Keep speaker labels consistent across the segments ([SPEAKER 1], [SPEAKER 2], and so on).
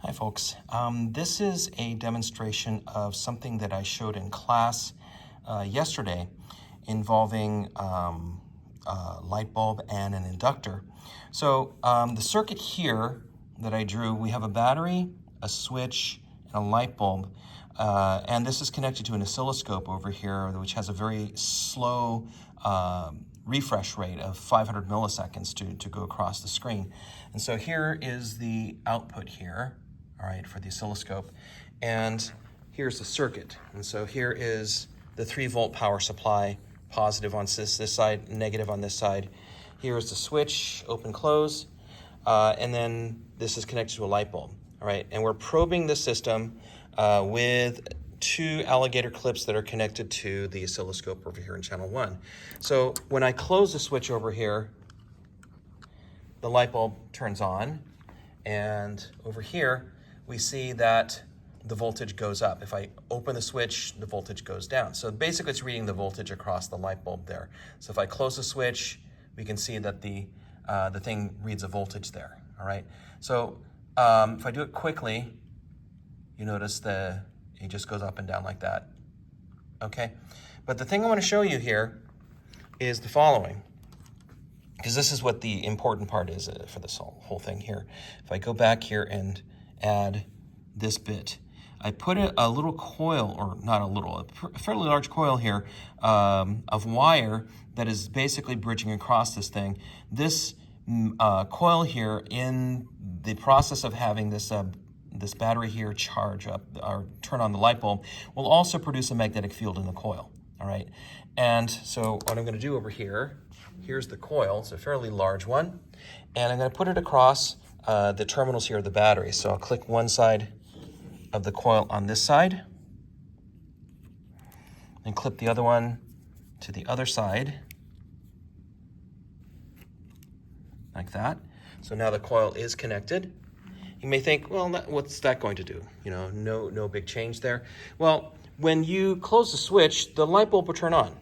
[SPEAKER 1] Hi folks, this is a demonstration of something that I showed in class yesterday involving a light bulb and an inductor. So the circuit here that I drew, we have a battery, a switch, and a light bulb, and this is connected to an oscilloscope over here, which has a very slow refresh rate of 500 milliseconds to go across the screen. And so here is the output here, all right, for the oscilloscope, and here's the circuit. And so here is the 3-volt power supply, positive on this side, negative on this side. Here is the switch, open, close, and then this is connected to a light bulb, all right? And we're probing the system with 2 alligator clips that are connected to the oscilloscope over here in channel 1. So when I close the switch over here, the light bulb turns on, and over here we see that the voltage goes up. If I open the switch, the voltage goes down. So basically it's reading the voltage across the light bulb there. So if I close the switch, we can see that the thing reads a voltage there, all right? So if I do it quickly, you notice it just goes up and down like that, okay? But the thing I want to show you here is the following, because this is what the important part is for this whole thing here. If I go back here and add this bit, I put a little coil, or not a little, a fairly large coil here of wire that is basically bridging across this thing. This coil here, in the process of having this this battery here charge up or turn on the light bulb, will also produce a magnetic field in the coil, all right? And so what I'm going to do over here, here's the coil. It's a fairly large one, and I'm going to put it across the terminals here of the battery. So I'll click one side of the coil on this side and clip the other one to the other side, like that. So now the coil is connected. You may think, well, what's that going to do? You know, no big change there. Well, when you close the switch, the light bulb will turn on.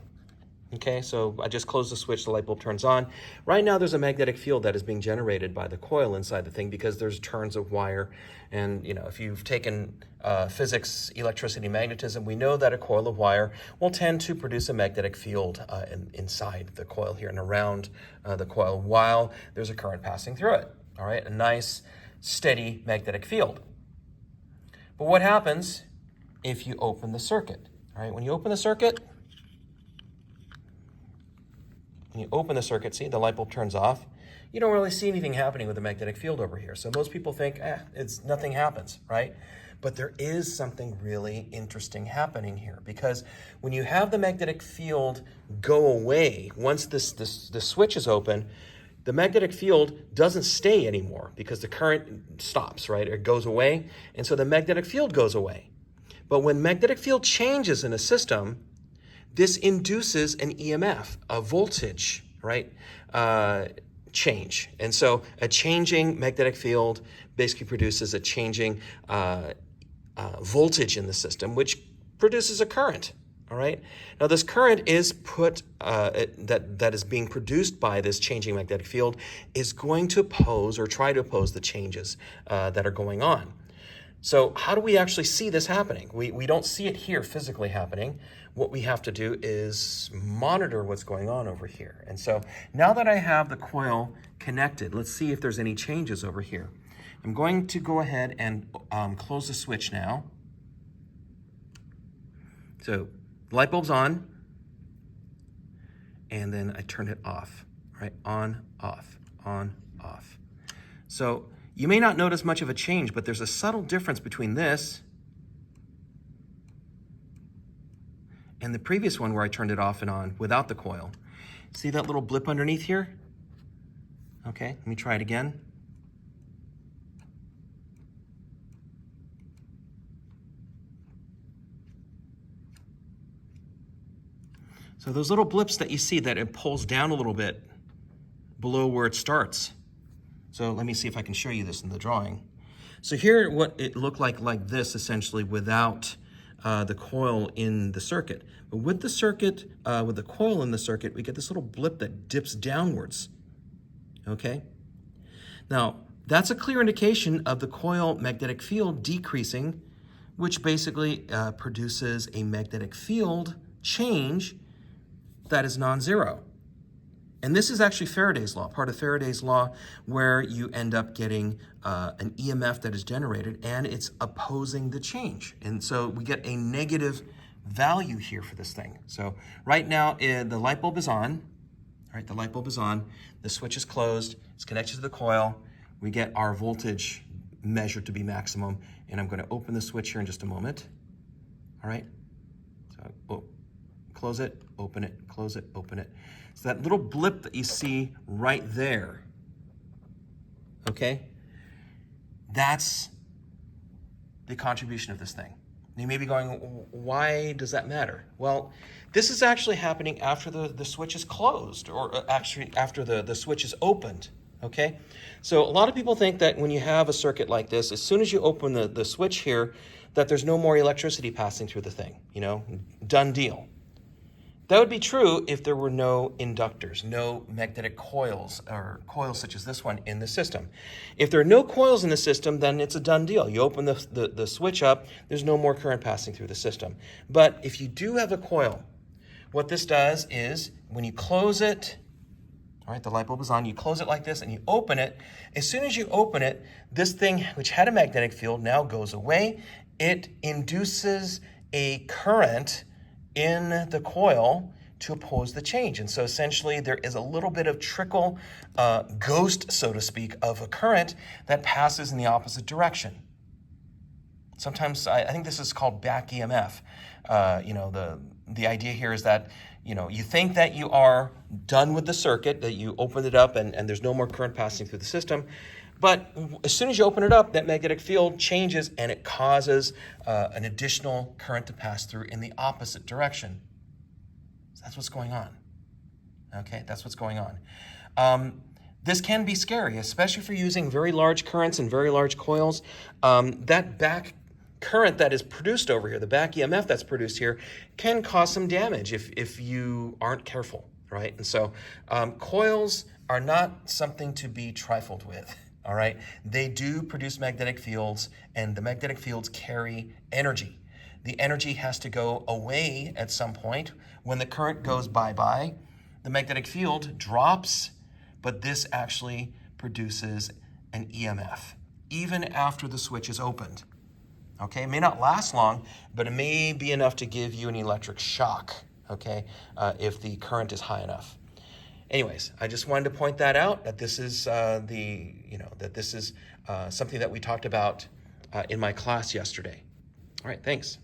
[SPEAKER 1] Okay, so I just close the switch, the light bulb turns on. Right now there's a magnetic field that is being generated by the coil inside the thing because there's turns of wire. And you know, if you've taken physics, electricity, magnetism, we know that a coil of wire will tend to produce a magnetic field inside the coil here and around the coil while there's a current passing through it. All right, a nice steady magnetic field. But what happens if you open the circuit? All right, when you open the circuit, see, the light bulb turns off. You don't really see anything happening with the magnetic field over here. So most people think, nothing happens, right? But there is something really interesting happening here, because when you have the magnetic field go away, once the switch is open, the magnetic field doesn't stay anymore because the current stops, right? It goes away, and so the magnetic field goes away. But when magnetic field changes in a system, this induces an EMF, a voltage, right, change. And so a changing magnetic field basically produces a changing voltage in the system, which produces a current, all right? Now this current is that is being produced by this changing magnetic field is going to oppose or try to oppose the changes that are going on. So how do we actually see this happening? We don't see it here physically happening. What we have to do is monitor what's going on over here. And so now that I have the coil connected, let's see if there's any changes over here. I'm going to go ahead and close the switch now. So light bulb's on, and then I turn it off, right? On, off, on, off. So you may not notice much of a change, but there's a subtle difference between this and the previous one where I turned it off and on without the coil. See that little blip underneath here? Okay, let me try it again. So those little blips that you see, that it pulls down a little bit below where it starts. So let me see if I can show you this in the drawing. So here, what it looked like this essentially without the coil in the circuit. But with the circuit, with the coil in the circuit, we get this little blip that dips downwards, okay? Now, that's a clear indication of the coil magnetic field decreasing, which basically produces a magnetic field change that is non-zero. And this is actually Faraday's law, part of Faraday's law, where you end up getting an EMF that is generated and it's opposing the change. And so we get a negative value here for this thing. So right now the light bulb is on, right? The light bulb is on, the switch is closed, it's connected to the coil. We get our voltage measured to be maximum, and I'm going to open the switch here in just a moment. All right, so close it, open it, close it, open it. So that little blip that you see right there, okay, that's the contribution of this thing. You may be going, why does that matter? Well, this is actually happening after the switch is closed, or actually after the switch is opened, okay? So a lot of people think that when you have a circuit like this, as soon as you open the switch here, that there's no more electricity passing through the thing, you know, done deal. That would be true if there were no inductors, no magnetic coils, or coils such as this one in the system. If there are no coils in the system, then it's a done deal. You open the switch up, there's no more current passing through the system. But if you do have a coil, what this does is when you close it, all right, the light bulb is on, you close it like this and you open it. As soon as you open it, this thing, which had a magnetic field, now goes away. It induces a current in the coil to oppose the change. And so essentially there is a little bit of trickle, ghost, so to speak, of a current that passes in the opposite direction. Sometimes I think this is called back EMF. You know, the idea here is that, you know, you think that you are done with the circuit, that you opened it up and there's no more current passing through the system. But as soon as you open it up, that magnetic field changes and it causes an additional current to pass through in the opposite direction. So that's what's going on. Okay, that's what's going on. This can be scary, especially if you're using very large currents and very large coils. That back current that is produced over here, the back EMF that's produced here, can cause some damage if you aren't careful, right? And so coils are not something to be trifled with. All right, they do produce magnetic fields, and the magnetic fields carry energy. The energy has to go away at some point. When the current goes bye-bye, the magnetic field drops, but this actually produces an EMF, even after the switch is opened. Okay, it may not last long, but it may be enough to give you an electric shock, okay, if the current is high enough. Anyways, I just wanted to point that out, that this is something that we talked about in my class yesterday. All right, thanks.